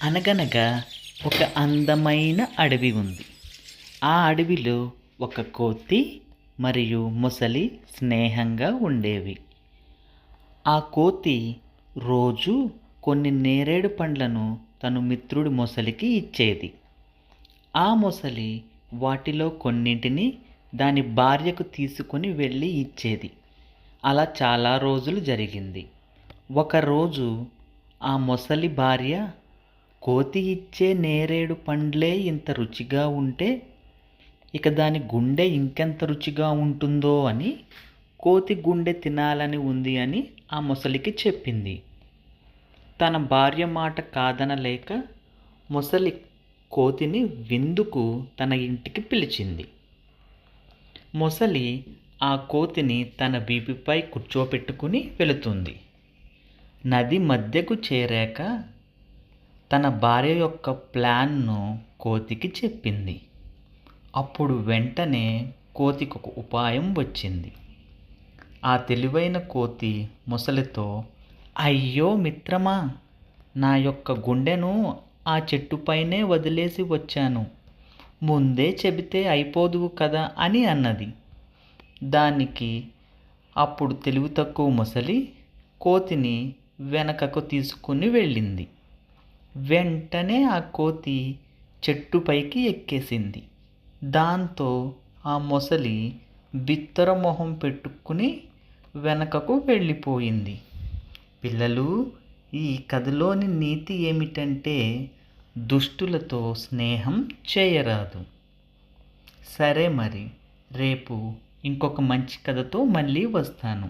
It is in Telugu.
అనగనగా ఒక అందమైన అడవి ఉంది. ఆ అడవిలో ఒక కోతి మరియు మొసలి స్నేహంగా ఉండేవి. ఆ కోతి రోజు కొన్ని నేరేడు పండ్లను తన మిత్రుడి మొసలికి ఇచ్చేది. ఆ మొసలి వాటిలో కొన్నింటిని దాని భార్యకు తీసుకొని వెళ్ళి ఇచ్చేది. అలా చాలా రోజులు జరిగింది. ఒకరోజు ఆ మొసలి భార్య, కోతి ఇచ్చే నేరేడు పండ్లే ఇంత రుచిగా ఉంటే ఇక దాని గుండె ఇంకెంత రుచిగా ఉంటుందో అని, కోతి గుండె తినాలని ఉంది అని ఆ మొసలికి చెప్పింది. తన భార్య మాట కాదనలేక మొసలి కోతిని విందుకు తన ఇంటికి పిలిచింది. మొసలి ఆ కోతిని తన వీపుపై కూర్చోపెట్టుకుని వెళుతుంది. నది మధ్యకు చేరాక తన భార్య యొక్క ప్లాన్ను కోతికి చెప్పింది. అప్పుడు వెంటనే కోతికి ఒక ఉపాయం వచ్చింది. ఆ తెలివైన కోతి మొసలితో, అయ్యో మిత్రమా, నా యొక్క గుండెను ఆ చెట్టుపైనే వదిలేసి వచ్చాను, ముందే చెబితే అయిపోదువు కదా అని అన్నది. దానికి అప్పుడు తెలివి తక్కువ మొసలి కోతిని వెనకకు తీసుకుని వెళ్ళింది. వెంటనే ఆ కోతి చెట్టుపైకి ఎక్కేసింది. దాంతో ఆ మొసలి బిత్తర మొహం పెట్టుకుని వెనకకు వెళ్ళిపోయింది. పిల్లలు, ఈ కథలోని నీతి ఏమిటంటే దుష్టులతో స్నేహం చేయరాదు. సరే మరి, రేపు ఇంకొక మంచి కథతో మళ్ళీ వస్తాను.